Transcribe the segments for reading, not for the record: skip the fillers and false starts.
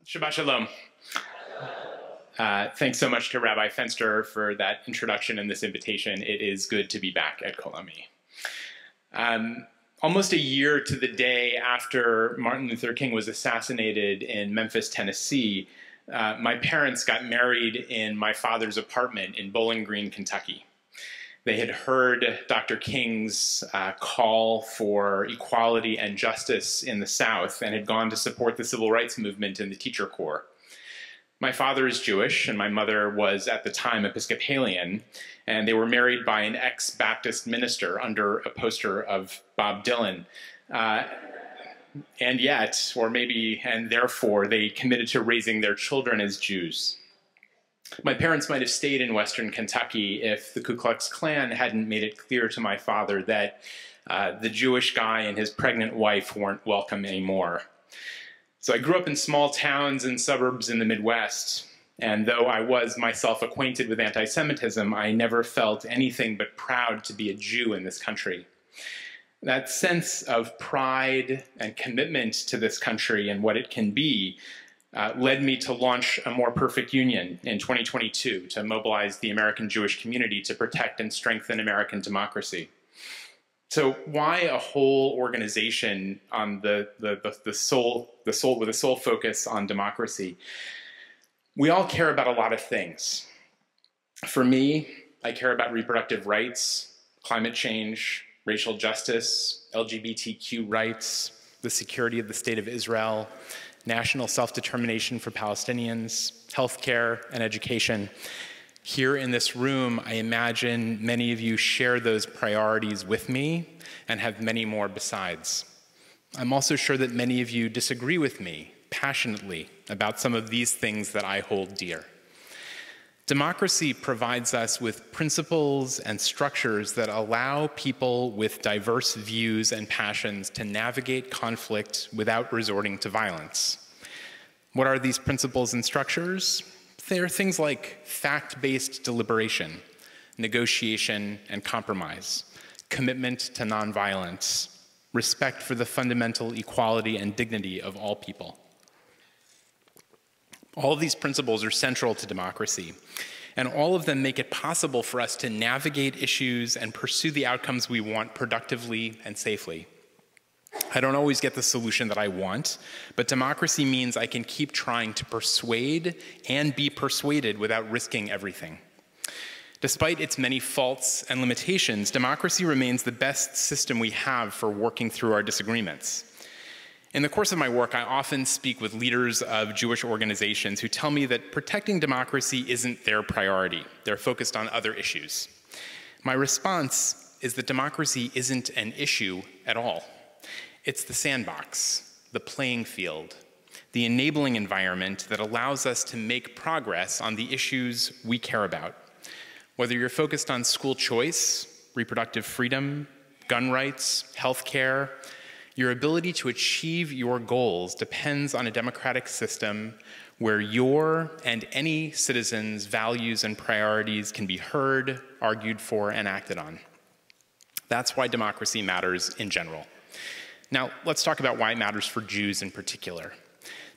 Shabbat Shalom. Thanks so much to Rabbi Fenster for that introduction and this invitation. It is good to be back at Kol Ami. Almost a year to the day after Martin Luther King was assassinated in Memphis, Tennessee, my parents got married in my father's apartment in Bowling Green, Kentucky. They had heard Dr. King's call for equality and justice in the South and had gone to support the civil rights movement in the teacher corps. My father is Jewish, and my mother was, at the time, Episcopalian, and they were married by an ex-Baptist minister under a poster of Bob Dylan. And yet, or maybe, and therefore, they committed to raising their children as Jews. My parents might have stayed in Western Kentucky if the Ku Klux Klan hadn't made it clear to my father that the Jewish guy and his pregnant wife weren't welcome anymore. So I grew up in small towns and suburbs in the Midwest, and though I was myself acquainted with anti-Semitism, I never felt anything but proud to be a Jew in this country. That sense of pride and commitment to this country and what it can be led me to launch A More Perfect Union in 2022 to mobilize the American Jewish community to protect and strengthen American democracy. So why a whole organization on with a sole focus on democracy? We all care about a lot of things. For me, I care about reproductive rights, climate change, racial justice, LGBTQ rights, the security of the State of Israel, national self-determination for Palestinians, healthcare, and education. Here in this room, I imagine many of you share those priorities with me and have many more besides. I'm also sure that many of you disagree with me passionately about some of these things that I hold dear. Democracy provides us with principles and structures that allow people with diverse views and passions to navigate conflict without resorting to violence. What are these principles and structures? They are things like fact-based deliberation, negotiation and compromise, commitment to nonviolence, respect for the fundamental equality and dignity of all people. All of these principles are central to democracy, and all of them make it possible for us to navigate issues and pursue the outcomes we want productively and safely. I don't always get the solution that I want, but democracy means I can keep trying to persuade and be persuaded without risking everything. Despite its many faults and limitations, democracy remains the best system we have for working through our disagreements. In the course of my work, I often speak with leaders of Jewish organizations who tell me that protecting democracy isn't their priority. They're focused on other issues. My response is that democracy isn't an issue at all. It's the sandbox, the playing field, the enabling environment that allows us to make progress on the issues we care about. Whether you're focused on school choice, reproductive freedom, gun rights, healthcare, your ability to achieve your goals depends on a democratic system where your and any citizen's values and priorities can be heard, argued for, and acted on. That's why democracy matters in general. Now, let's talk about why it matters for Jews in particular.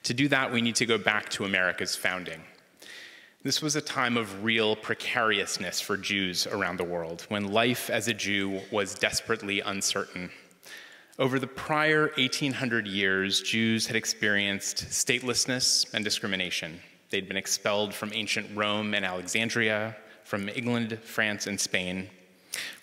To do that, we need to go back to America's founding. This was a time of real precariousness for Jews around the world, when life as a Jew was desperately uncertain. Over the prior 1,800 years, Jews had experienced statelessness and discrimination. They'd been expelled from ancient Rome and Alexandria, from England, France, and Spain.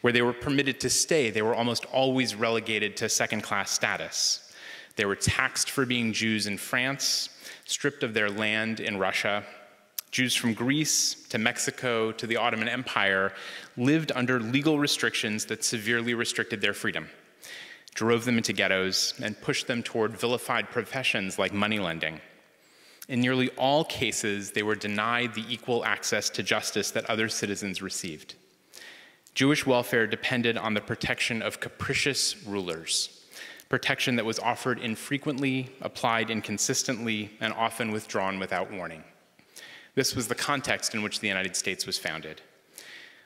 Where they were permitted to stay, they were almost always relegated to second-class status. They were taxed for being Jews in France, stripped of their land in Russia. Jews from Greece to Mexico to the Ottoman Empire lived under legal restrictions that severely restricted their freedom, drove them into ghettos, and pushed them toward vilified professions like moneylending. In nearly all cases, they were denied the equal access to justice that other citizens received. Jewish welfare depended on the protection of capricious rulers, protection that was offered infrequently, applied inconsistently, and often withdrawn without warning. This was the context in which the United States was founded.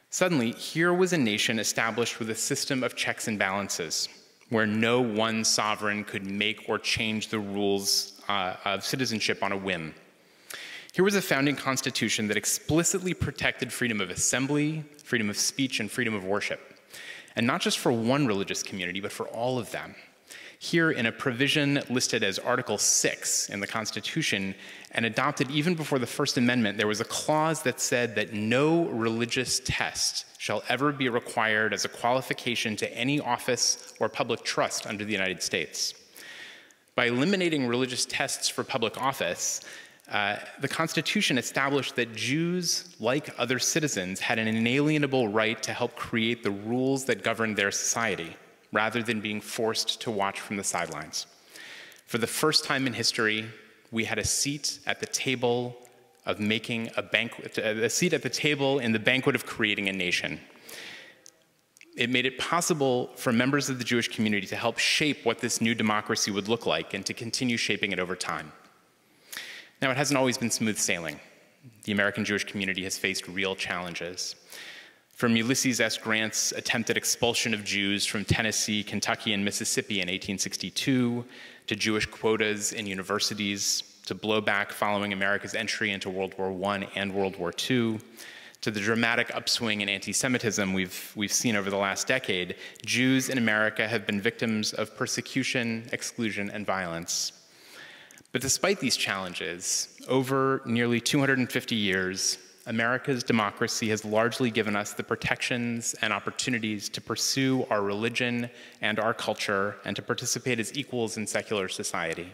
Suddenly, here was a nation established with a system of checks and balances, where no one sovereign could make or change the rules of citizenship on a whim. Here was a founding constitution that explicitly protected freedom of assembly, freedom of speech, and freedom of worship. And not just for one religious community, but for all of them. Here, in a provision listed as Article 6 in the Constitution, and adopted even before the First Amendment, there was a clause that said that no religious test shall ever be required as a qualification to any office or public trust under the United States. By eliminating religious tests for public office, the Constitution established that Jews, like other citizens, had an inalienable right to help create the rules that governed their society, rather than being forced to watch from the sidelines. For the first time in history, we had a seat at the table of making a seat at the table in the banquet of creating a nation. It made it possible for members of the Jewish community to help shape what this new democracy would look like and to continue shaping it over time. Now, it hasn't always been smooth sailing. The American Jewish community has faced real challenges. From Ulysses S. Grant's attempted expulsion of Jews from Tennessee, Kentucky, and Mississippi in 1862, to Jewish quotas in universities, to blowback following America's entry into World War I and World War II, to the dramatic upswing in anti-Semitism we've seen over the last decade, Jews in America have been victims of persecution, exclusion, and violence. But despite these challenges, over nearly 250 years, America's democracy has largely given us the protections and opportunities to pursue our religion and our culture and to participate as equals in secular society.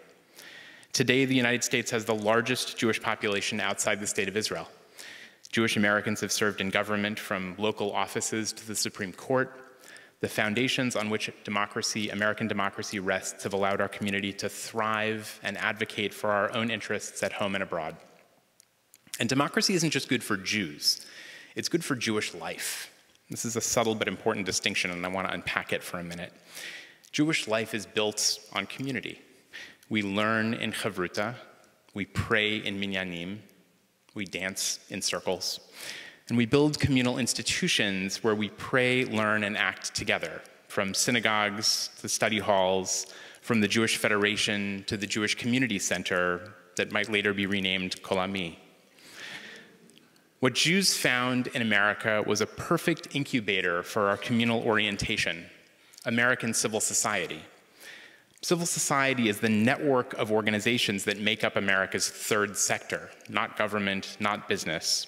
Today, the United States has the largest Jewish population outside the state of Israel. Jewish Americans have served in government from local offices to the Supreme Court. The foundations on which American democracy rests have allowed our community to thrive and advocate for our own interests at home and abroad. And democracy isn't just good for Jews, it's good for Jewish life. This is a subtle but important distinction, and I want to unpack it for a minute. Jewish life is built on community. We learn in chavruta, we pray in minyanim, we dance in circles, and we build communal institutions where we pray, learn, and act together, from synagogues to study halls, from the Jewish Federation to the Jewish Community Center that might later be renamed Kol Ami. What Jews found in America was a perfect incubator for our communal orientation, American civil society. Civil society is the network of organizations that make up America's third sector, not government, not business.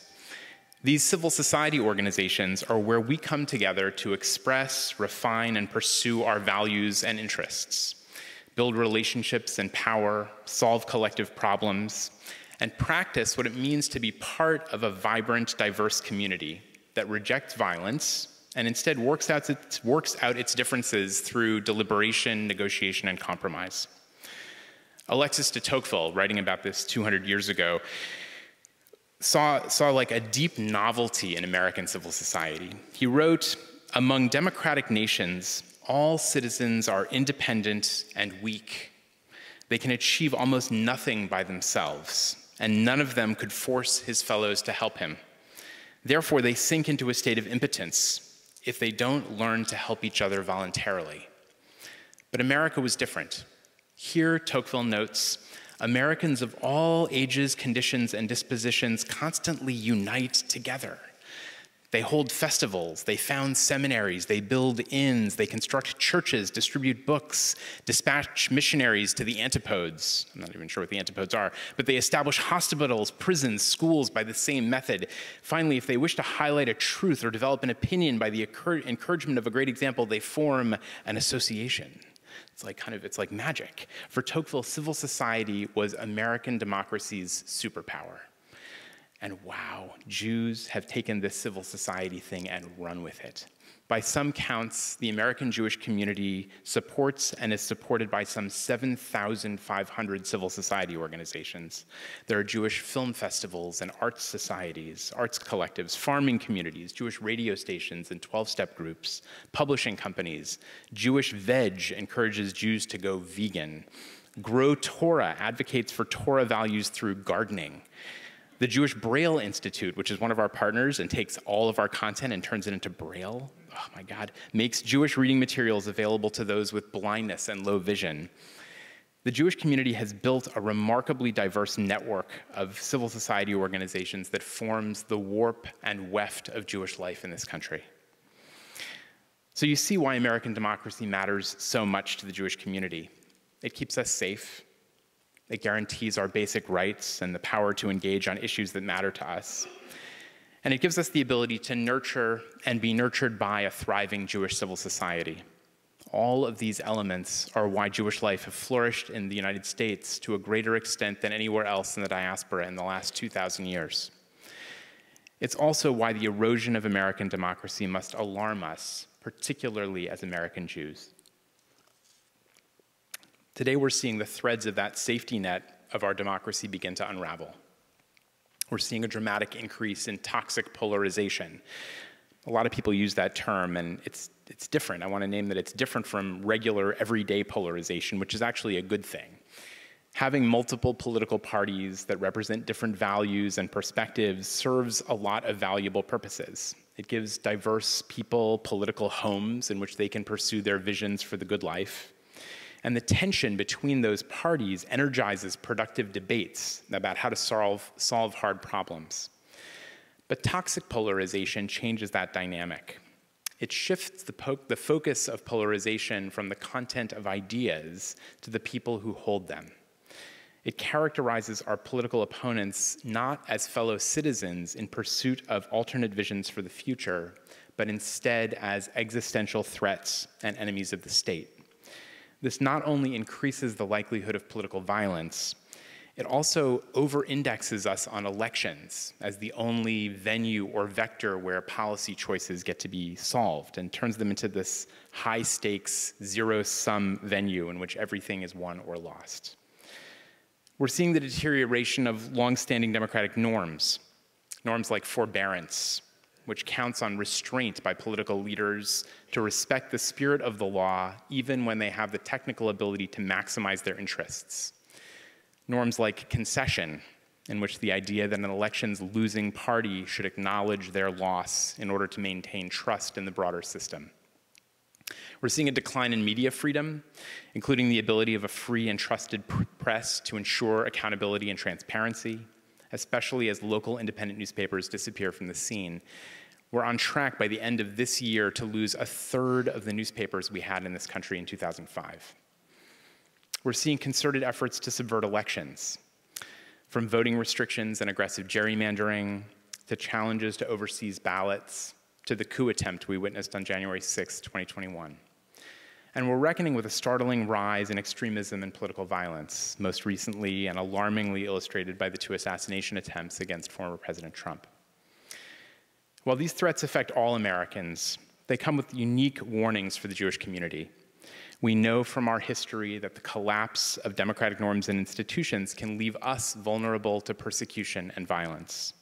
These civil society organizations are where we come together to express, refine, and pursue our values and interests, build relationships and power, solve collective problems, and practice what it means to be part of a vibrant, diverse community that rejects violence and instead works out its differences through deliberation, negotiation, and compromise. Alexis de Tocqueville, writing about this 200 years ago, saw like a deep novelty in American civil society. He wrote, "Among democratic nations, all citizens are independent and weak. They can achieve almost nothing by themselves, and none of them could force his fellows to help him. Therefore, they sink into a state of impotence if they don't learn to help each other voluntarily." But America was different. Here, Tocqueville notes, Americans of all ages, conditions, and dispositions constantly unite together. They hold festivals, they found seminaries, they build inns, they construct churches, distribute books, dispatch missionaries to the antipodes. I'm not even sure what the antipodes are, but they establish hospitals, prisons, schools by the same method. Finally, if they wish to highlight a truth or develop an opinion by the encouragement of a great example, they form an association. It's like magic. For Tocqueville, civil society was American democracy's superpower. And wow, Jews have taken this civil society thing and run with it. By some counts, the American Jewish community supports and is supported by some 7,500 civil society organizations. There are Jewish film festivals and arts societies, arts collectives, farming communities, Jewish radio stations and 12-step groups, publishing companies. Jewish Veg encourages Jews to go vegan. Grow Torah advocates for Torah values through gardening. The Jewish Braille Institute, which is one of our partners and takes all of our content and turns it into Braille, oh my God, makes Jewish reading materials available to those with blindness and low vision. The Jewish community has built a remarkably diverse network of civil society organizations that forms the warp and weft of Jewish life in this country. So you see why American democracy matters so much to the Jewish community. It keeps us safe. It guarantees our basic rights and the power to engage on issues that matter to us. And it gives us the ability to nurture and be nurtured by a thriving Jewish civil society. All of these elements are why Jewish life has flourished in the United States to a greater extent than anywhere else in the diaspora in the last 2,000 years. It's also why the erosion of American democracy must alarm us, particularly as American Jews. Today, we're seeing the threads of that safety net of our democracy begin to unravel. We're seeing a dramatic increase in toxic polarization. A lot of people use that term, and it's different. I want to name that it's different from regular, everyday polarization, which is actually a good thing. Having multiple political parties that represent different values and perspectives serves a lot of valuable purposes. It gives diverse people political homes in which they can pursue their visions for the good life. And the tension between those parties energizes productive debates about how to solve hard problems. But toxic polarization changes that dynamic. It shifts the focus of polarization from the content of ideas to the people who hold them. It characterizes our political opponents not as fellow citizens in pursuit of alternate visions for the future, but instead as existential threats and enemies of the state. This not only increases the likelihood of political violence, it also over-indexes us on elections as the only venue or vector where policy choices get to be solved and turns them into this high-stakes, zero-sum venue in which everything is won or lost. We're seeing the deterioration of long-standing democratic norms like forbearance, which counts on restraint by political leaders to respect the spirit of the law even when they have the technical ability to maximize their interests. Norms like concession, in which the idea that an election's losing party should acknowledge their loss in order to maintain trust in the broader system. We're seeing a decline in media freedom, including the ability of a free and trusted press to ensure accountability and transparency, especially as local independent newspapers disappear from the scene. We're on track by the end of this year to lose a third of the newspapers we had in this country in 2005. We're seeing concerted efforts to subvert elections, from voting restrictions and aggressive gerrymandering, to challenges to overseas ballots, to the coup attempt we witnessed on January 6, 2021. And we're reckoning with a startling rise in extremism and political violence, most recently and alarmingly illustrated by the 2 assassination attempts against former President Trump. While these threats affect all Americans, they come with unique warnings for the Jewish community. We know from our history that the collapse of democratic norms and institutions can leave us vulnerable to persecution and violence.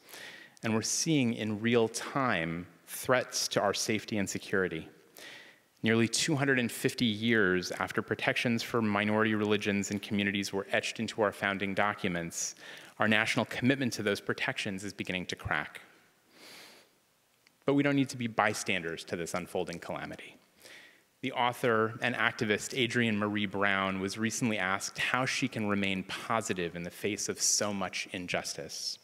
And we're seeing in real time threats to our safety and security. Nearly 250 years after protections for minority religions and communities were etched into our founding documents, our national commitment to those protections is beginning to crack. But we don't need to be bystanders to this unfolding calamity. The author and activist Adrienne Marie Brown was recently asked how she can remain positive in the face of so much injustice.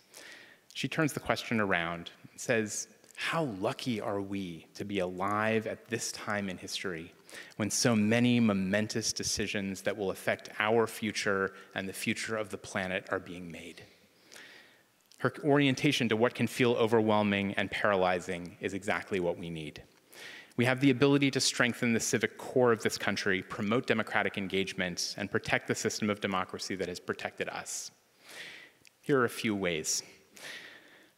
She turns the question around and says, how lucky are we to be alive at this time in history when so many momentous decisions that will affect our future and the future of the planet are being made. Her orientation to what can feel overwhelming and paralyzing is exactly what we need. We have the ability to strengthen the civic core of this country, promote democratic engagement, and protect the system of democracy that has protected us. Here are a few ways.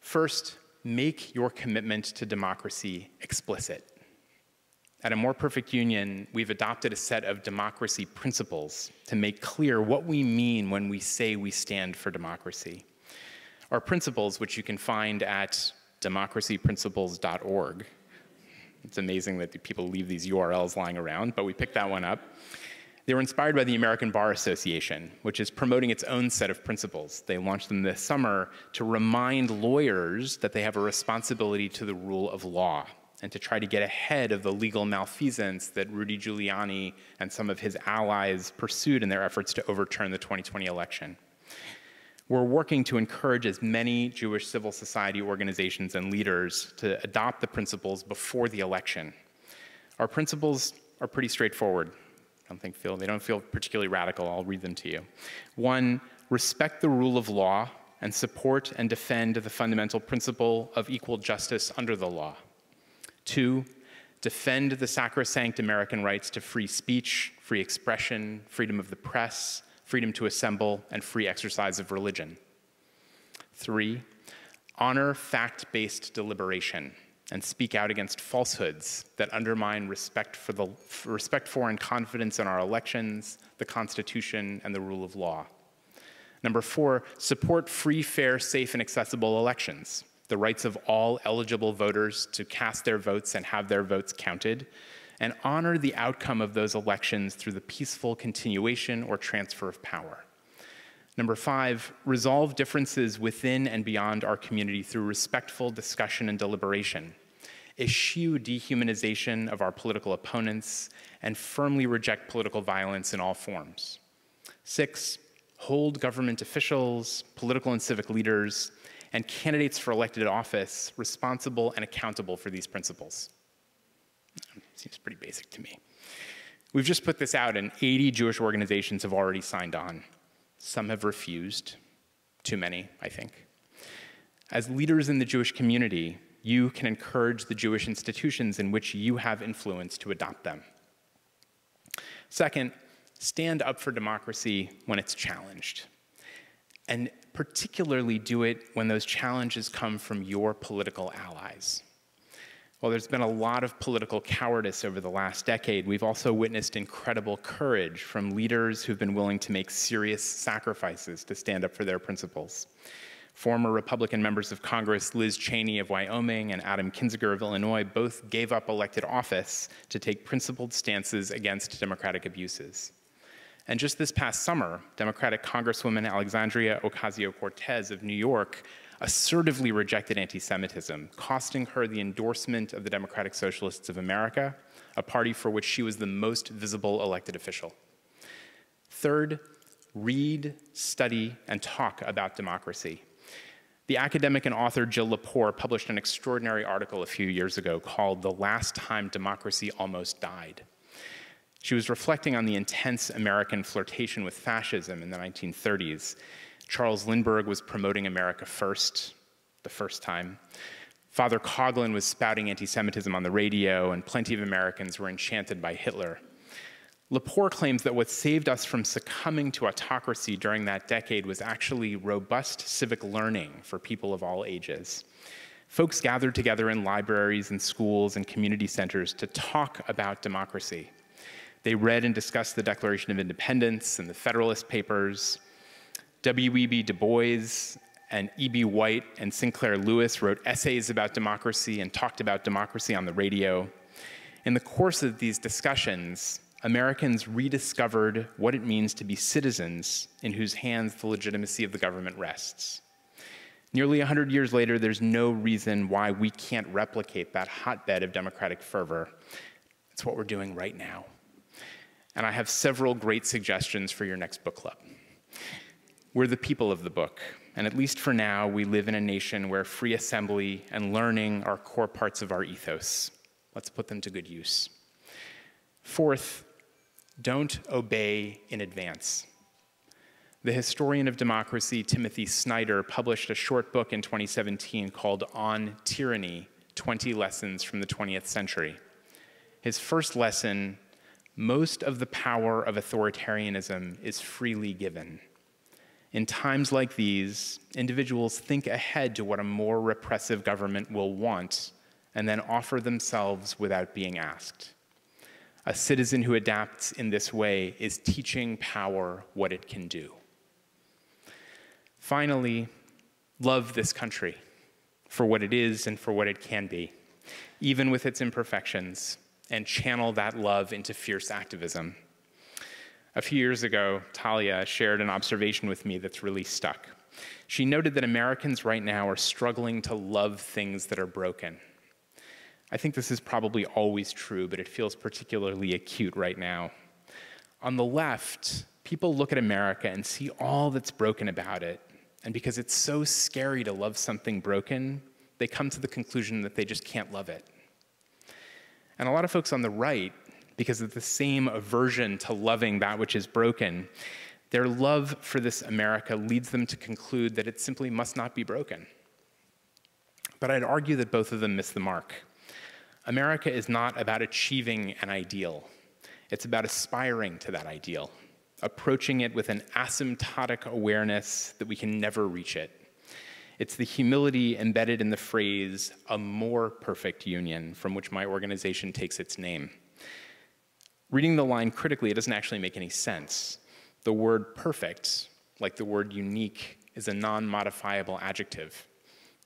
First, make your commitment to democracy explicit. At A More Perfect Union, we've adopted a set of democracy principles to make clear what we mean when we say we stand for democracy. Our principles, which you can find at democracyprinciples.org. It's amazing that people leave these URLs lying around, but we picked that one up. They were inspired by the American Bar Association, which is promoting its own set of principles. They launched them this summer to remind lawyers that they have a responsibility to the rule of law and to try to get ahead of the legal malfeasance that Rudy Giuliani and some of his allies pursued in their efforts to overturn the 2020 election. We're working to encourage as many Jewish civil society organizations and leaders to adopt the principles before the election. Our principles are pretty straightforward. They don't feel particularly radical. I'll read them to you. 1, respect the rule of law and support and defend the fundamental principle of equal justice under the law. 2, defend the sacrosanct American rights to free speech, free expression, freedom of the press, freedom to assemble, and free exercise of religion. 3, honor fact-based deliberation and speak out against falsehoods that undermine respect for and confidence in our elections, the Constitution, and the rule of law. 4, support free, fair, safe, and accessible elections, the rights of all eligible voters to cast their votes and have their votes counted, and honor the outcome of those elections through the peaceful continuation or transfer of power. 5, resolve differences within and beyond our community through respectful discussion and deliberation. Eschew dehumanization of our political opponents and firmly reject political violence in all forms. 6, hold government officials, political and civic leaders, and candidates for elected office responsible and accountable for these principles. Seems pretty basic to me. We've just put this out, and 80 Jewish organizations have already signed on. Some have refused. Too many, I think. As leaders in the Jewish community, you can encourage the Jewish institutions in which you have influence to adopt them. Second, stand up for democracy when it's challenged. And particularly do it when those challenges come from your political allies. While there's been a lot of political cowardice over the last decade, we've also witnessed incredible courage from leaders who've been willing to make serious sacrifices to stand up for their principles. Former Republican members of Congress Liz Cheney of Wyoming and Adam Kinzinger of Illinois both gave up elected office to take principled stances against Democratic abuses. And just this past summer, Democratic Congresswoman Alexandria Ocasio-Cortez of New York assertively rejected anti-Semitism, costing her the endorsement of the Democratic Socialists of America, a party for which she was the most visible elected official. Third, read, study, and talk about democracy. The academic and author Jill Lepore published an extraordinary article a few years ago called "The Last Time Democracy Almost Died." She was reflecting on the intense American flirtation with fascism in the 1930s. Charles Lindbergh was promoting America first, the first time. Father Coughlin was spouting anti-Semitism on the radio, and plenty of Americans were enchanted by Hitler. Lepore claims that what saved us from succumbing to autocracy during that decade was actually robust civic learning for people of all ages. Folks gathered together in libraries and schools and community centers to talk about democracy. They read and discussed the Declaration of Independence and the Federalist Papers. W.E.B. Du Bois and E.B. White and Sinclair Lewis wrote essays about democracy and talked about democracy on the radio. In the course of these discussions, Americans rediscovered what it means to be citizens in whose hands the legitimacy of the government rests. Nearly 100 years later, there's no reason why we can't replicate that hotbed of democratic fervor. It's what we're doing right now. And I have several great suggestions for your next book club. We're the people of the book, and at least for now, we live in a nation where free assembly and learning are core parts of our ethos. Let's put them to good use. Fourth, don't obey in advance. The historian of democracy, Timothy Snyder, published a short book in 2017 called On Tyranny, 20 Lessons from the 20th Century. His first lesson, most of the power of authoritarianism is freely given. In times like these, individuals think ahead to what a more repressive government will want and then offer themselves without being asked. A citizen who adapts in this way is teaching power what it can do. Finally, love this country for what it is and for what it can be, even with its imperfections, and channel that love into fierce activism. A few years ago, Talia shared an observation with me that's really stuck. She noted that Americans right now are struggling to love things that are broken. I think this is probably always true, but it feels particularly acute right now. On the left, people look at America and see all that's broken about it, and because it's so scary to love something broken, they come to the conclusion that they just can't love it. And a lot of folks on the right, because of the same aversion to loving that which is broken, their love for this America leads them to conclude that it simply must not be broken. But I'd argue that both of them miss the mark. America is not about achieving an ideal. It's about aspiring to that ideal, approaching it with an asymptotic awareness that we can never reach it. It's the humility embedded in the phrase, a more perfect union, from which my organization takes its name. Reading the line critically, it doesn't actually make any sense. The word perfect, like the word unique, is a non-modifiable adjective.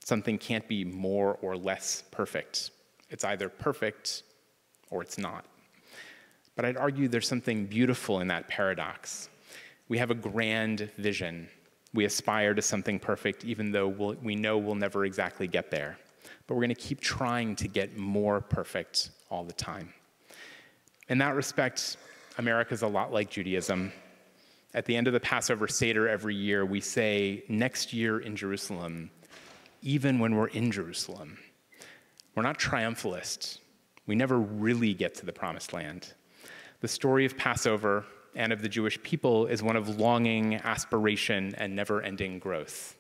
Something can't be more or less perfect. It's either perfect or it's not. But I'd argue there's something beautiful in that paradox. We have a grand vision. We aspire to something perfect, even though we know we'll never exactly get there. But we're going to keep trying to get more perfect all the time. In that respect, America's a lot like Judaism. At the end of the Passover Seder every year, we say, next year in Jerusalem, even when we're in Jerusalem. We're not triumphalists. We never really get to the promised land. The story of Passover and of the Jewish people is one of longing, aspiration, and never-ending growth.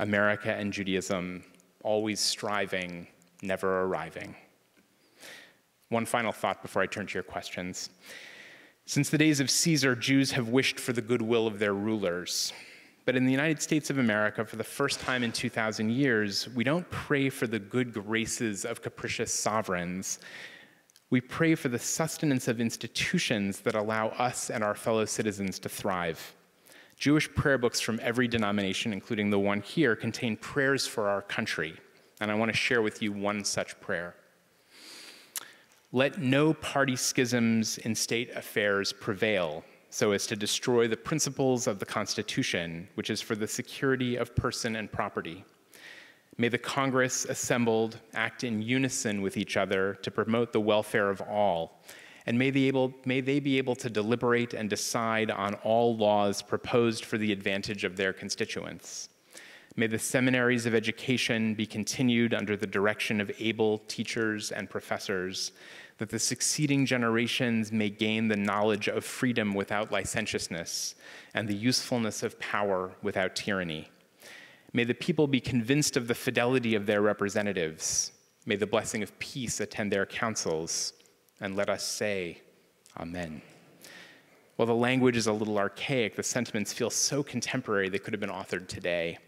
America and Judaism, always striving, never arriving. One final thought before I turn to your questions. Since the days of Caesar, Jews have wished for the goodwill of their rulers. But in the United States of America, for the first time in 2,000 years, we don't pray for the good graces of capricious sovereigns. We pray for the sustenance of institutions that allow us and our fellow citizens to thrive. Jewish prayer books from every denomination, including the one here, contain prayers for our country. And I want to share with you one such prayer. Let no party schisms in state affairs prevail so as to destroy the principles of the Constitution, which is for the security of person and property. May the Congress assembled act in unison with each other to promote the welfare of all, and may they be able to deliberate and decide on all laws proposed for the advantage of their constituents. May the seminaries of education be continued under the direction of able teachers and professors, that the succeeding generations may gain the knowledge of freedom without licentiousness and the usefulness of power without tyranny. May the people be convinced of the fidelity of their representatives. May the blessing of peace attend their councils. And let us say, Amen. While the language is a little archaic, the sentiments feel so contemporary they could have been authored today.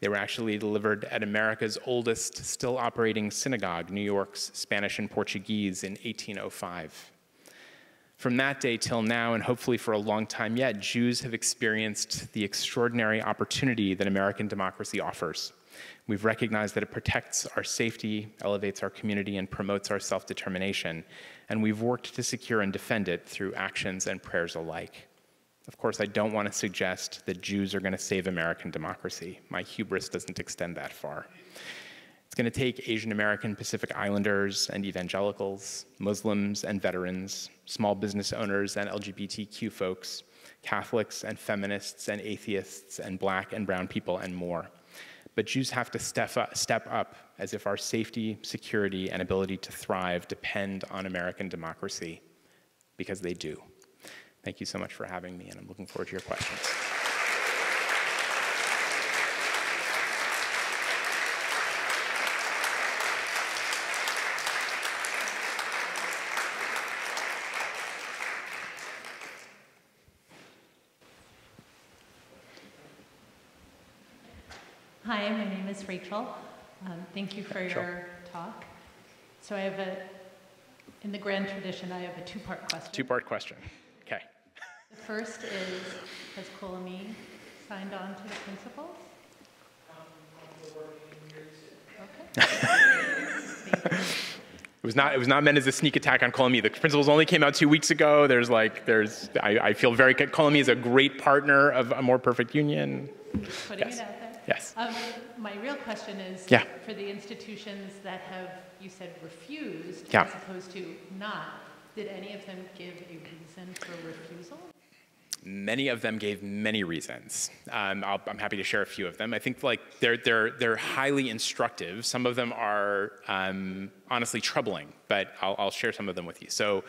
They were actually delivered at America's oldest still operating synagogue, New York's Spanish and Portuguese, in 1805. From that day till now, and hopefully for a long time yet, Jews have experienced the extraordinary opportunity that American democracy offers. We've recognized that it protects our safety, elevates our community, and promotes our self-determination, and we've worked to secure and defend it through actions and prayers alike. Of course, I don't want to suggest that Jews are going to save American democracy. My hubris doesn't extend that far. It's going to take Asian American Pacific Islanders and evangelicals, Muslims and veterans, small business owners and LGBTQ folks, Catholics and feminists and atheists and Black and brown people and more. But Jews have to step up as if our safety, security, and ability to thrive depend on American democracy, because they do. Thank you so much for having me, and I'm looking forward to your questions. Hi, my name is Rachel. Thank you for your talk. So I have in the grand tradition, I have a two-part question. Two-part question, okay. The first is, has Kol Ami signed on to the principles? Okay. It was not meant as a sneak attack on Kol Ami. The principles only came out 2 weeks ago. I feel very, Kol Ami is a great partner of A More Perfect Union. Putting it out there. Yes. My real question is, Yeah. for the institutions that have, you said, refused Yeah. as opposed to not, did any of them give a reason for refusal? Many of them gave many reasons. I'm happy to share a few of them. I think like they're highly instructive. Some of them are honestly troubling, but I'll share some of them with you. So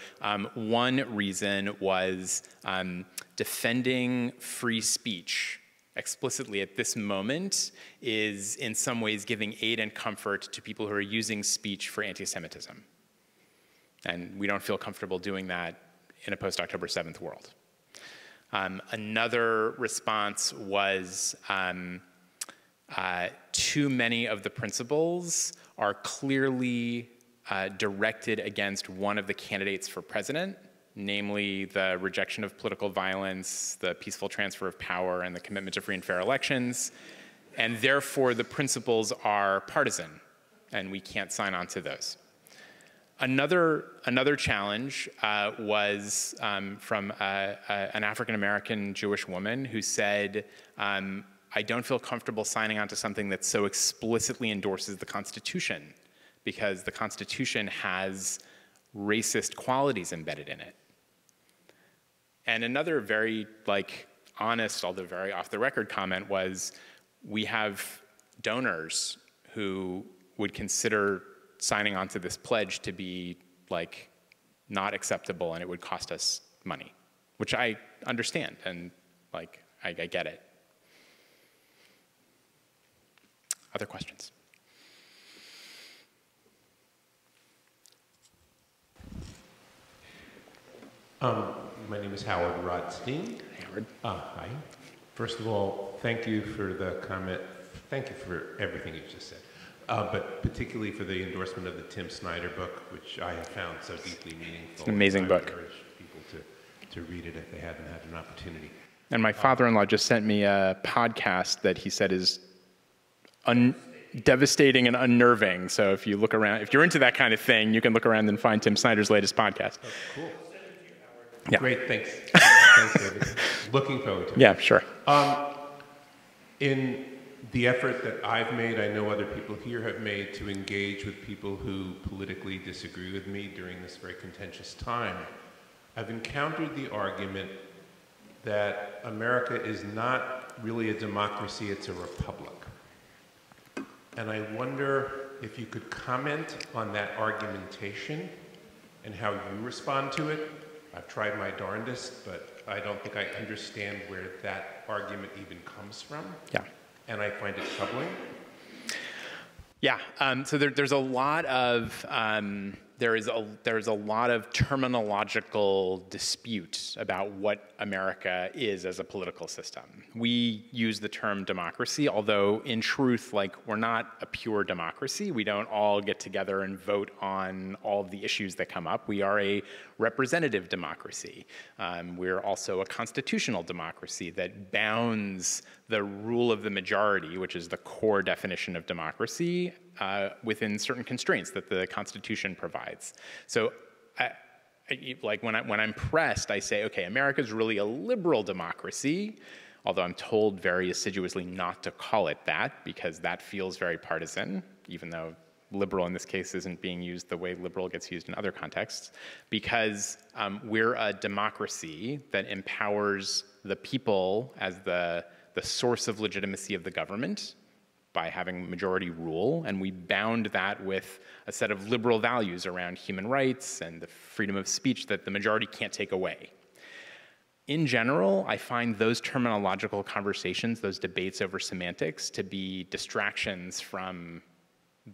one reason was defending free speech explicitly at this moment is in some ways giving aid and comfort to people who are using speech for anti-Semitism. And we don't feel comfortable doing that in a post-October 7th world. Another response was too many of the principles are clearly directed against one of the candidates for president, namely the rejection of political violence, the peaceful transfer of power, and the commitment to free and fair elections. And therefore, the principles are partisan, and we can't sign on to those. Another challenge was from an African-American Jewish woman who said, I don't feel comfortable signing on to something that so explicitly endorses the Constitution because the Constitution has racist qualities embedded in it. And another very honest, although very off-the-record comment was, we have donors who would consider signing on to this pledge to be not acceptable, and it would cost us money, which I understand, and I get it. Other questions? My name is Howard Rodstein. Howard. Hi. First of all, thank you for the comment. Thank you for everything you just said. But particularly for the endorsement of the Tim Snyder book, which I have found so deeply meaningful. It's an amazing book. I encourage people to read it if they haven't had an opportunity. And my father-in-law just sent me a podcast that he said is devastating and unnerving. So if you look around, if you're into that kind of thing, you can look around and find Tim Snyder's latest podcast. Oh, cool. Yeah. Great, thanks. Thanks, David. Looking forward to it. Yeah, sure. In the effort that I've made, I know other people here have made to engage with people who politically disagree with me during this very contentious time, I've encountered the argument that America is not really a democracy, it's a republic. And I wonder if you could comment on that argumentation and how you respond to it. I've tried my darndest, but I don't think I understand where that argument even comes from. Yeah. And I find it troubling. Yeah. So there's a lot of there's a lot of terminological dispute about what America is as a political system. We use the term democracy, although in truth, we're not a pure democracy. We don't all get together and vote on all of the issues that come up. We are a representative democracy. We're also a constitutional democracy that bounds the rule of the majority, which is the core definition of democracy, within certain constraints that the Constitution provides. So when I'm pressed, I say, okay, America's really a liberal democracy, although I'm told very assiduously not to call it that because that feels very partisan, even though liberal in this case isn't being used the way liberal gets used in other contexts, because we're a democracy that empowers the people as the source of legitimacy of the government by having majority rule, and we bound that with a set of liberal values around human rights and the freedom of speech that the majority can't take away. In general, I find those terminological conversations, those debates over semantics, to be distractions from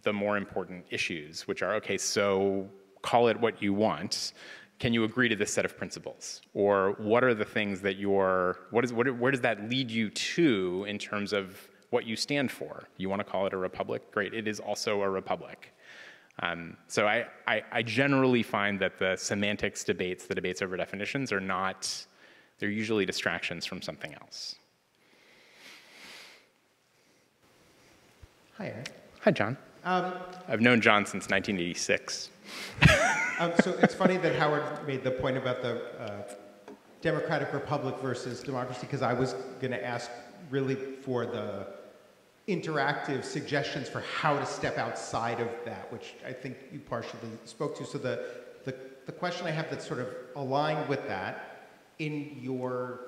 the more important issues, which are, okay, so call it what you want. Can you agree to this set of principles? Or what are the things that where does that lead you to in terms of what you stand for? You want to call it a republic? Great, it is also a republic. So I generally find that the semantics debates, the debates over definitions, they're usually distractions from something else. Hi, Eric. Hi, John. I've known John since 1986. So it's funny that Howard made the point about the democratic republic versus democracy, because I was going to ask really for the interactive suggestions for how to step outside of that, which I think you partially spoke to. So the question I have that's sort of aligned with that, in your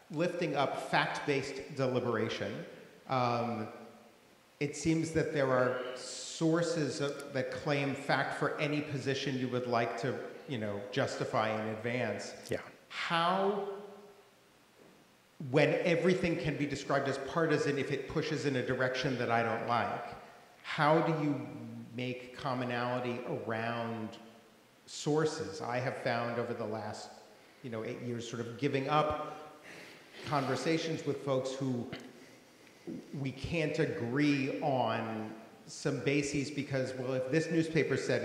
lifting up fact-based deliberation, it seems that there are sources that claim fact for any position you would like to, justify in advance. Yeah. How, when everything can be described as partisan if it pushes in a direction that I don't like, how do you make commonality around sources? I have found over the last, 8 years sort of giving up conversations with folks who we can't agree on some bases because, well, if this newspaper said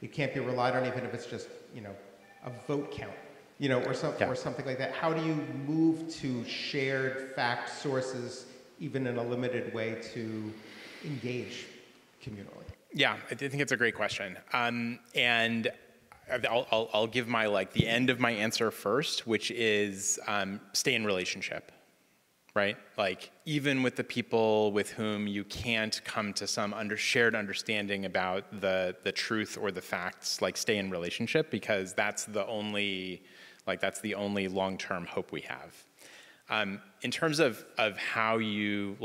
it can't be relied on even if it's just, a vote count, or something like that. How do you move to shared fact sources, even in a limited way, to engage communally? Yeah, I think it's a great question. And I'll give the end of my answer first, which is stay in relationship, right? Even with the people with whom you can't come to some shared understanding about the truth or the facts, stay in relationship, because that's the only long-term hope we have. In terms of how you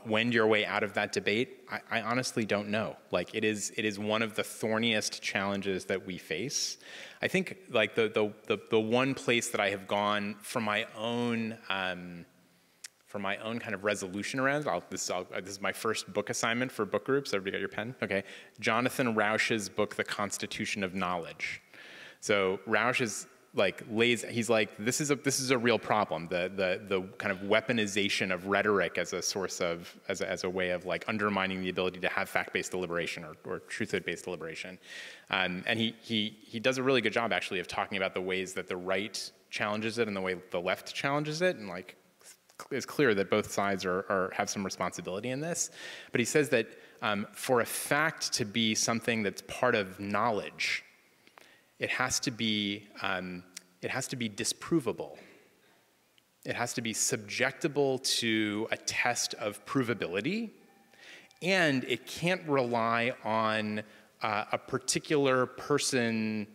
wend your way out of that debate, I honestly don't know. It is one of the thorniest challenges that we face. I think the one place that I have gone for my own kind of resolution around, this is my first book assignment for book groups. Everybody got your pen? Okay. Jonathan Rauch's book, The Constitution of Knowledge. So Rauch is this is a real problem. The kind of weaponization of rhetoric as a source of, as a way of undermining the ability to have fact-based deliberation or truthhood-based deliberation. And he does a really good job actually of talking about the ways that the right challenges it and the way the left challenges it, and it's clear that both sides have some responsibility in this. But he says that for a fact to be something that's part of knowledge, it has to be disprovable. It has to be subjectable to a test of provability, and it can't rely on a particular person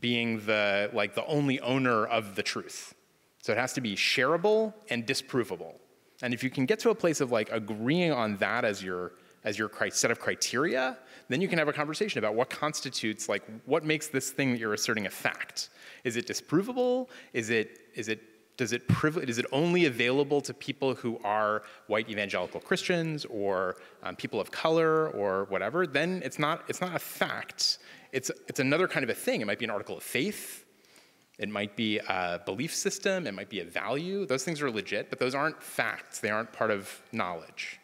being the only owner of the truth. So it has to be shareable and disprovable. And if you can get to a place of agreeing on that as your set of criteria, then you can have a conversation about what constitutes, what makes this thing that you're asserting a fact. Is it disprovable? Is it only available to people who are white evangelical Christians or people of color or whatever? Then it's not a fact. It's another kind of a thing. It might be an article of faith. It might be a belief system. It might be a value. Those things are legit, but those aren't facts. They aren't part of knowledge.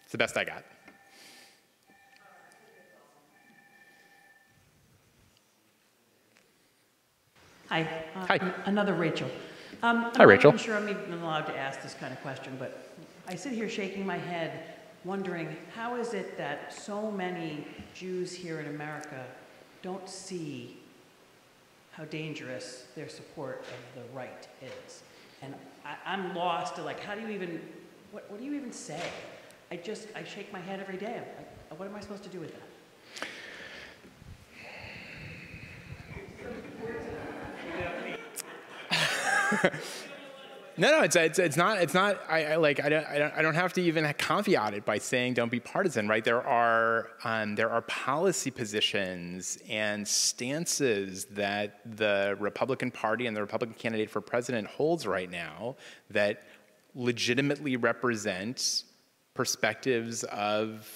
It's the best I got. Hi. Hi. Another Rachel. Hi, Rachel. I'm not sure I'm even allowed to ask this kind of question, but I sit here shaking my head, wondering how is it that so many Jews here in America don't see how dangerous their support of the right is? And I'm lost to how do you even, what do you even say? I shake my head every day. What am I supposed to do with that? No, it's not. I don't have to even caveat it by saying don't be partisan, right? There are policy positions and stances that the Republican Party and the Republican candidate for president holds right now that legitimately represent perspectives of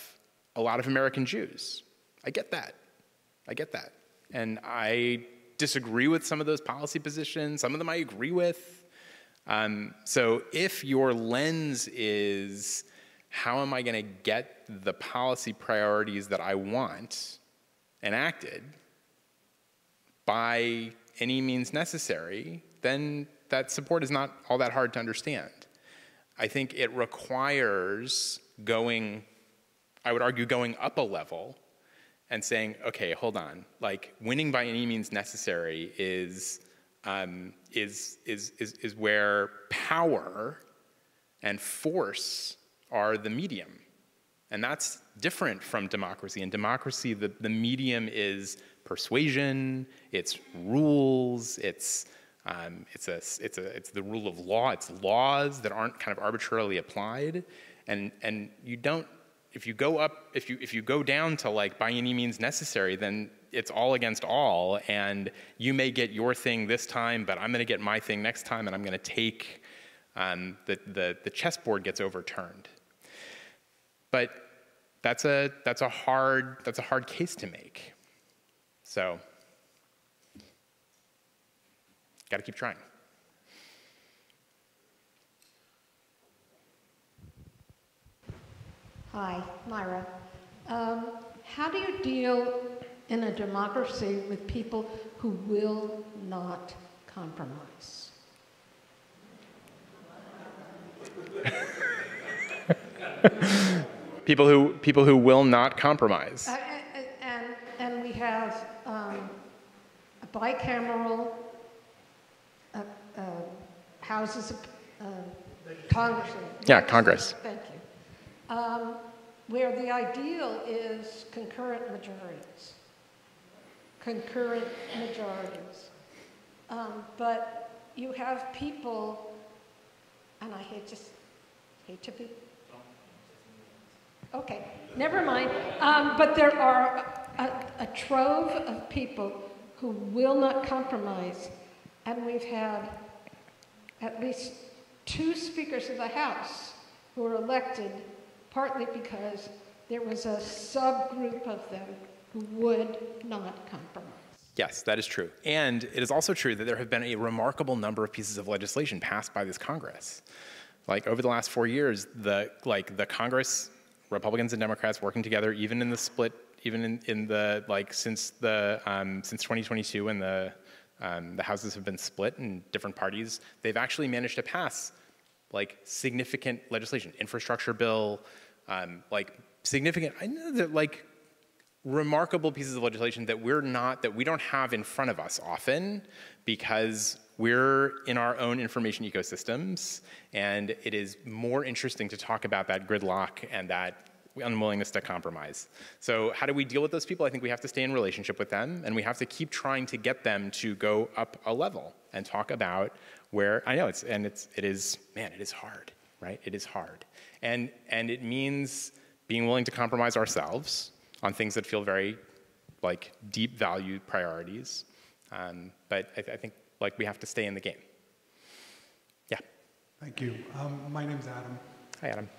a lot of American Jews. I get that. And I disagree with some of those policy positions. Some of them I agree with. So if your lens is, how am I going to get the policy priorities that I want enacted by any means necessary, then that support is not all that hard to understand. I think it requires going up a level and saying, okay, hold on, winning by any means necessary is where power and force are the medium. And that's different from democracy. In democracy, the medium is persuasion, it's rules, it's the rule of law, it's laws that aren't kind of arbitrarily applied. And you don't, if you go down to like by any means necessary, then it's all against all, and you may get your thing this time, but I'm gonna get my thing next time, and I'm gonna take, the chessboard gets overturned. But that's a hard case to make. So, got to keep trying. Hi, Myra. How do you deal in a democracy with people who will not compromise? People who will not compromise. And we have a bicameral houses of Congress. Yeah, Congress. Thank you. Where the ideal is concurrent majorities. But you have people, and I hate to be. Okay, never mind. But there are a trove of people who will not compromise, and we've had at least 2 speakers of the House who were elected partly because there was a subgroup of them who would not compromise. Yes, that is true. And it is also true that there have been a remarkable number of pieces of legislation passed by this Congress. Like over the last 4 years, the Congress, Republicans and Democrats working together, even in the split, even in the since 2022 when the houses have been split in different parties, they've actually managed to pass like significant legislation, infrastructure bill, significant, I know that remarkable pieces of legislation that we don't have in front of us often because we're in our own information ecosystems, and it is more interesting to talk about that gridlock and that unwillingness to compromise. So how do we deal with those people? I think we have to stay in relationship with them, and we have to keep trying to get them to go up a level and talk about where, I know it is hard, right? It is hard. And it means being willing to compromise ourselves on things that feel very deep value priorities. But I think we have to stay in the game. Yeah. Thank you. My name's Adam. Hi, Adam.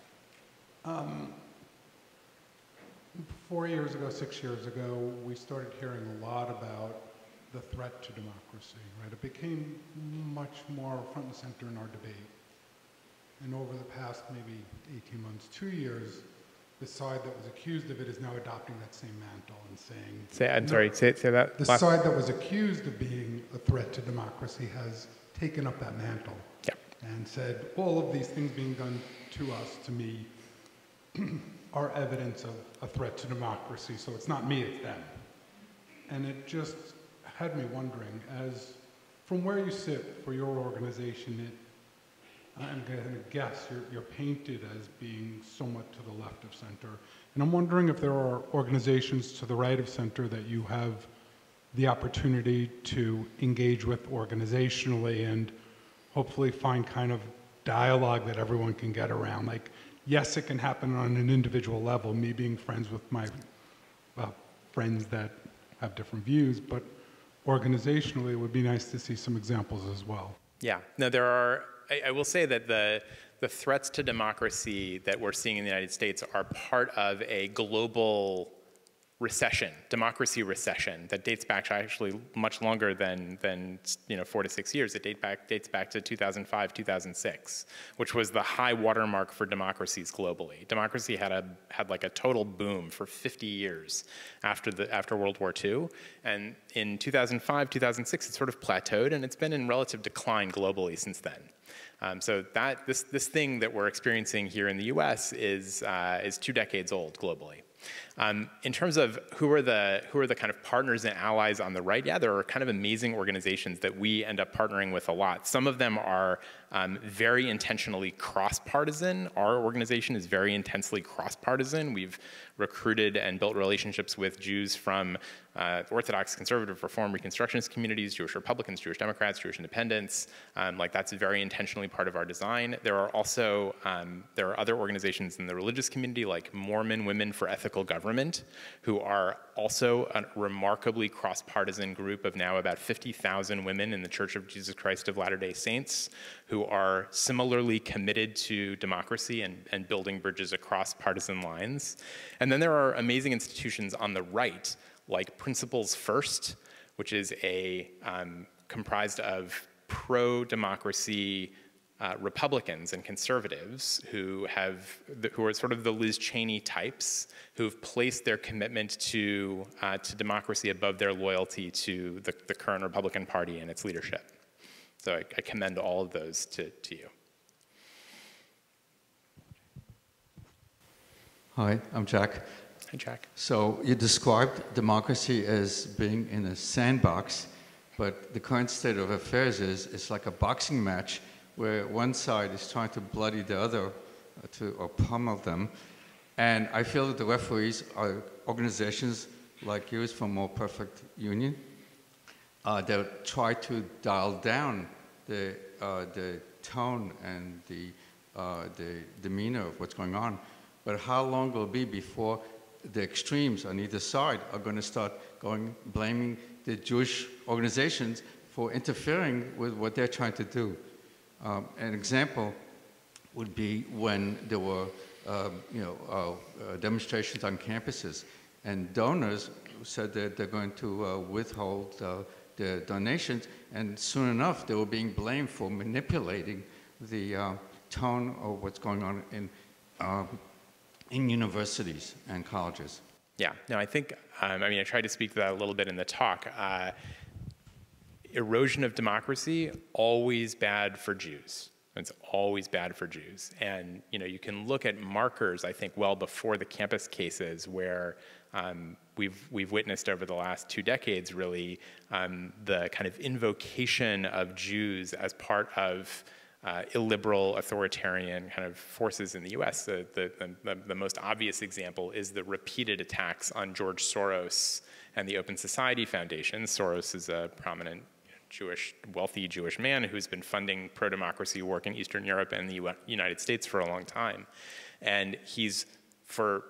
4 years ago, 6 years ago, we started hearing a lot about the threat to democracy, right? It became much more front and center in our debate. And over the past maybe 18 months, 2 years, the side that was accused of it is now adopting that same mantle and saying... Say that. The side that was accused of being a threat to democracy has taken up that mantle. Yeah. And said, all of these things being done to us, to me, are evidence of a threat to democracy. So it's not me, it's them. And it just had me wondering, as from where you sit for your organization, I'm going to guess you're painted as being somewhat to the left of center. And I'm wondering if there are organizations to the right of center that you have the opportunity to engage with organizationally and hopefully find kind of dialogue that everyone can get around. Like, yes, it can happen on an individual level, me being friends with my friends that have different views, but organizationally, it would be nice to see some examples as well. Yeah, no, there are. I will say that the threats to democracy that we're seeing in the United States are part of a global recession, democracy recession, that dates back to actually much longer than 4 to 6 years. It dates back to 2005, 2006, which was the high watermark for democracies globally. Democracy had like a total boom for 50 years after World War II, and in 2005, 2006, it sort of plateaued, and it's been in relative decline globally since then. So this thing that we're experiencing here in the U.S. is 2 decades old globally. In terms of who are the kind of partners and allies on the right, yeah, there are kind of amazing organizations that we end up partnering with a lot. Some of them are very intentionally cross-partisan. Our organization is very intensely cross-partisan. We've recruited and built relationships with Jews from Orthodox, Conservative, Reform, Reconstructionist communities, Jewish Republicans, Jewish Democrats, Jewish Independents. Like that's very intentionally part of our design. There are also there are other organizations in the religious community like Mormon Women for Ethical Government, who are also a remarkably cross-partisan group of now about 50,000 women in the Church of Jesus Christ of Latter-day Saints, who are similarly committed to democracy and building bridges across partisan lines. And then there are amazing institutions on the right, like Principles First, which is comprised of pro-democracy Republicans and conservatives who are sort of the Liz Cheney types, who've placed their commitment to democracy above their loyalty to the current Republican Party and its leadership. So I commend all of those to you. Hi, I'm Jack. Hi, Jack. So you described democracy as being in a sandbox, but the current state of affairs is it's like a boxing match where one side is trying to bloody the other or pummel them. And I feel that the referees are organizations like yours from More Perfect Union that try to dial down the tone and the demeanor of what's going on. But how long will it be before the extremes on either side are going to start blaming the Jewish organizations for interfering with what they're trying to do? An example would be when there were demonstrations on campuses, and donors said that they're going to withhold the donations, and soon enough they were being blamed for manipulating the tone of what's going on in universities and colleges. Yeah, no, I think, I tried to speak to that a little bit in the talk. Erosion of democracy, always bad for Jews. It's always bad for Jews. And you can look at markers, I think, well before the campus cases where we've witnessed over the last 2 decades, really, the kind of invocation of Jews as part of illiberal, authoritarian kind of forces in the US. The most obvious example is the repeated attacks on George Soros and the Open Society Foundation. Soros is a prominent wealthy Jewish man who's been funding pro-democracy work in Eastern Europe and the United States for a long time. And he's, for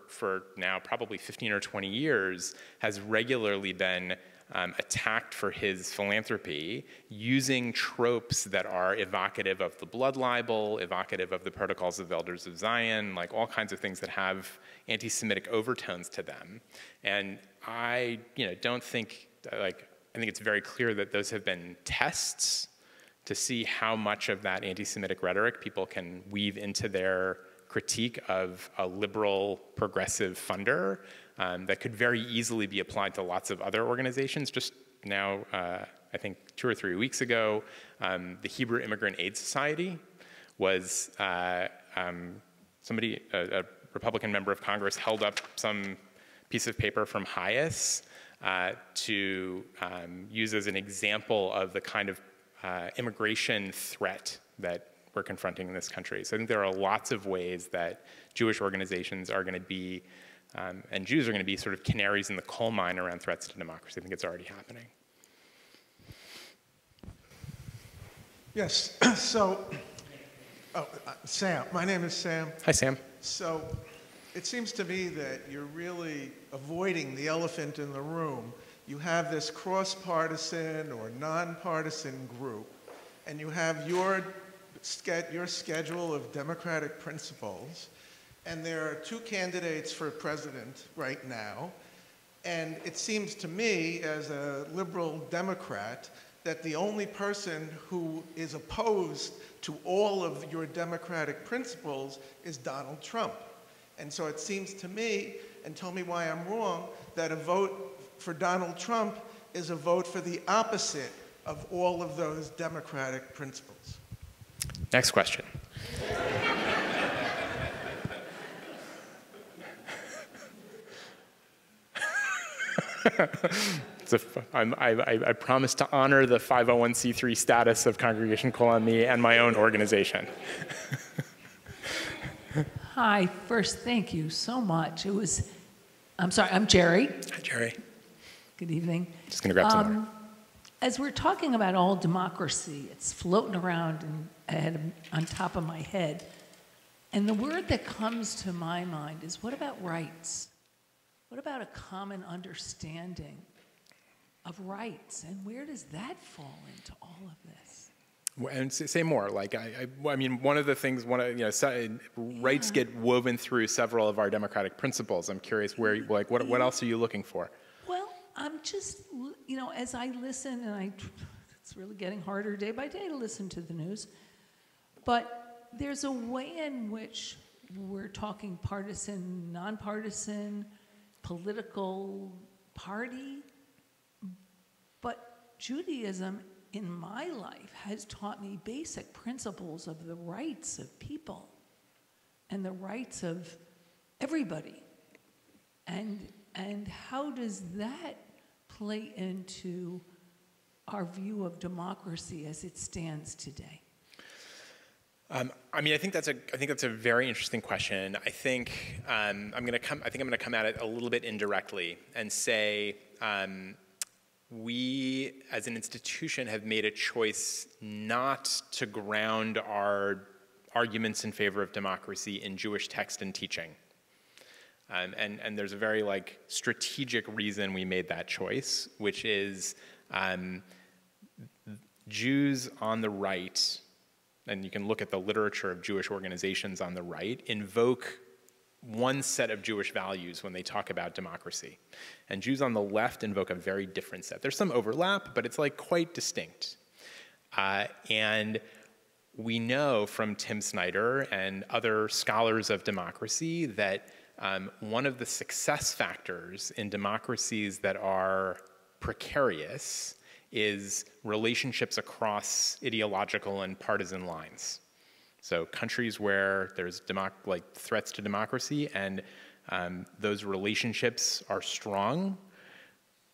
now probably 15 or 20 years, has regularly been attacked for his philanthropy using tropes that are evocative of the blood libel, evocative of the Protocols of Elders of Zion, like all kinds of things that have anti-Semitic overtones to them. And I don't think, I think it's very clear that those have been tests to see how much of that anti-Semitic rhetoric people can weave into their critique of a liberal, progressive funder that could very easily be applied to lots of other organizations. Just now, I think 2 or 3 weeks ago, the Hebrew Immigrant Aid Society was a Republican member of Congress held up some piece of paper from Hayes to use as an example of the kind of immigration threat that we're confronting in this country. So I think there are lots of ways that Jewish organizations are going to be, and Jews are going to be sort of canaries in the coal mine around threats to democracy. I think it's already happening. Yes, so, Sam, my name is Sam. Hi, Sam. So it seems to me that you're really avoiding the elephant in the room. You have this cross-partisan or non-partisan group, and you have your schedule of democratic principles, and there are 2 candidates for president right now, and it seems to me, as a liberal Democrat, that the only person who is opposed to all of your democratic principles is Donald Trump. And so it seems to me, and tell me why I'm wrong, that a vote for Donald Trump is a vote for the opposite of all of those democratic principles. Next question. I promise to honor the 501c3 status of Congregation Kol Ami and my own organization. Hi, first, thank you so much. I'm sorry, I'm Jerry. Hi, Jerry. Good evening. Just gonna grab some water. As we're talking about all democracy, it's floating around on top of my head. And the word that comes to my mind is, what about rights? What about a common understanding of rights? And where does that fall into all of this? And say more. Like I mean, one of the things, rights get woven through several of our democratic principles. I'm curious what else are you looking for? Well, I'm just, as I listen, and it's really getting harder day by day to listen to the news, but there's a way in which we're talking partisan, nonpartisan, political party, but Judaism in my life has taught me basic principles of the rights of people and the rights of everybody. And how does that play into our view of democracy as it stands today? I think that's a very interesting question. I think I'm going to come at it a little bit indirectly and say we, as an institution, have made a choice not to ground our arguments in favor of democracy in Jewish text and teaching. And there's a very strategic reason we made that choice, which is Jews on the right, and you can look at the literature of Jewish organizations on the right, invoke one set of Jewish values when they talk about democracy. And Jews on the left invoke a very different set. There's some overlap, but it's quite distinct. And we know from Tim Snyder and other scholars of democracy that one of the success factors in democracies that are precarious is relationships across ideological and partisan lines. So countries where there's threats to democracy and those relationships are strong,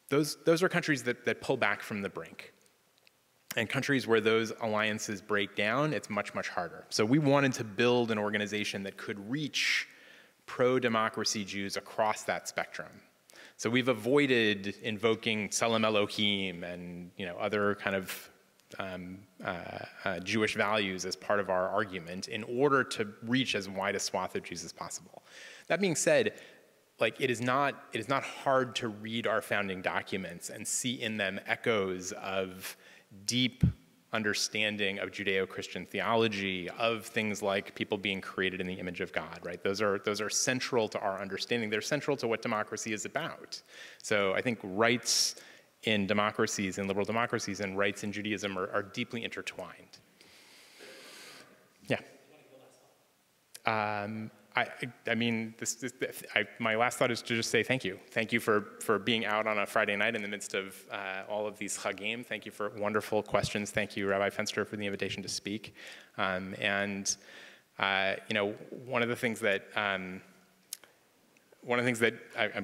those are countries that pull back from the brink. And countries where those alliances break down, it's much, much harder. So we wanted to build an organization that could reach pro-democracy Jews across that spectrum. So we've avoided invoking Tselem Elohim and other kind of Jewish values as part of our argument in order to reach as wide a swath of Jews as possible. That being said, it is not hard to read our founding documents and see in them echoes of deep understanding of Judeo-Christian theology, of things like people being created in the image of God, right? Those are central to our understanding. They're central to what democracy is about. So I think rights in democracies, in liberal democracies, and rights in Judaism are deeply intertwined. Yeah. My last thought is to just say thank you. Thank you for being out on a Friday night in the midst of all of these chagim. Thank you for wonderful questions. Thank you, Rabbi Fenster, for the invitation to speak. One of the things that I'm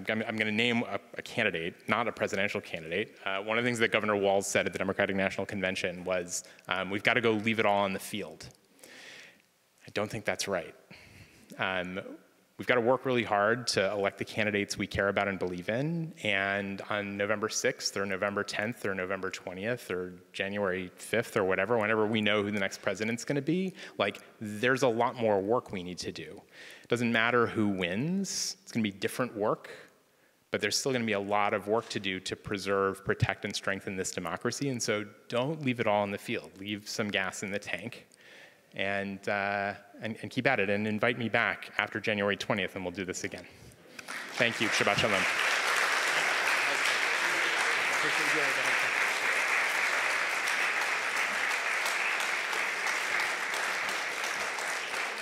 going to name a candidate, not a presidential candidate. One of the things that Governor Walz said at the Democratic National Convention was, we've got to go leave it all on the field. I don't think that's right. We've got to work really hard to elect the candidates we care about and believe in, and on November 6th or November 10th or November 20th or January 5th or whenever we know who the next president's going to be, there's a lot more work we need to do. It doesn't matter who wins. It's going to be different work, but there's still going to be a lot of work to do to preserve, protect, and strengthen this democracy, and so don't leave it all in the field. Leave some gas in the tank. And keep at it, and invite me back after January 20th, and we'll do this again. Thank you. Shabbat Shalom.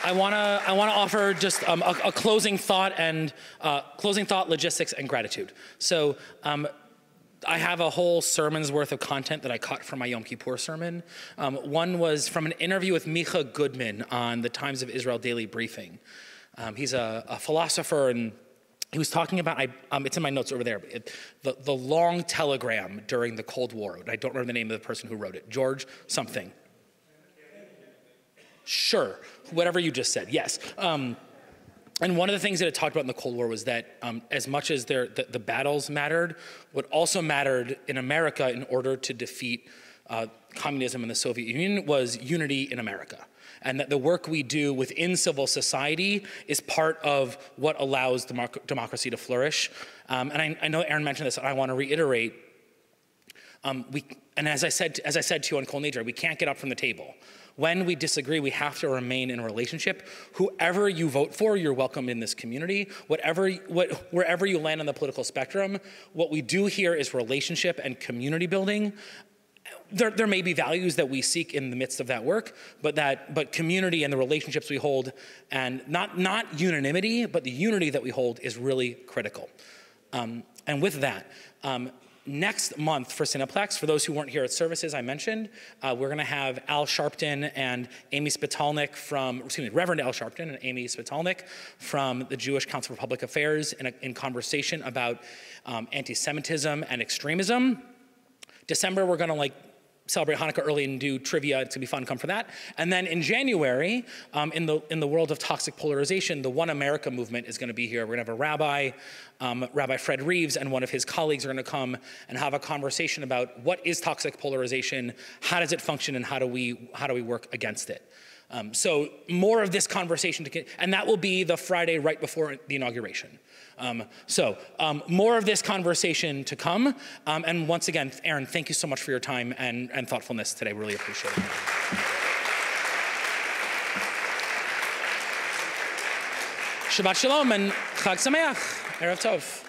I want to offer just a closing thought and logistics and gratitude. So. I have a whole sermon's worth of content that I cut from my Yom Kippur sermon. One was from an interview with Micha Goodman on the Times of Israel Daily Briefing. He's a philosopher and he was talking about, it's in my notes over there, the long telegram during the Cold War. I don't remember the name of the person who wrote it. George something. Sure, whatever you just said, yes. And one of the things that it talked about in the Cold War was that as much as the battles mattered, what also mattered in America in order to defeat communism in the Soviet Union was unity in America. And that the work we do within civil society is part of what allows democracy to flourish. And I know Aaron mentioned this, and I want to reiterate, and as I said to you on Kol Nidre, we can't get up from the table. When we disagree, we have to remain in a relationship. Whoever you vote for, you're welcome in this community. Wherever you land on the political spectrum, what we do here is relationship and community building. There may be values that we seek in the midst of that work, but community and the relationships we hold, and not unanimity, but the unity that we hold is really critical. And with that, next month for Synaplex, for those who weren't here at services I mentioned, we're gonna have Al Sharpton and Amy Spitalnik Reverend Al Sharpton and Amy Spitalnik from the Jewish Council for Public Affairs in conversation about anti-Semitism and extremism. December, we're gonna celebrate Hanukkah early and do trivia. It's gonna be fun, come for that. And then in January, in the world of toxic polarization, the One America movement is gonna be here. We're gonna have a rabbi, Rabbi Fred Reeves, and one of his colleagues are gonna come and have a conversation about what is toxic polarization, how does it function, and how do we work against it. So more of this conversation, and that will be the Friday right before the inauguration. More of this conversation to come. And once again, Aaron, thank you so much for your time and thoughtfulness today. Really appreciate it. Shabbat Shalom and Chag Sameach. Erev Tov.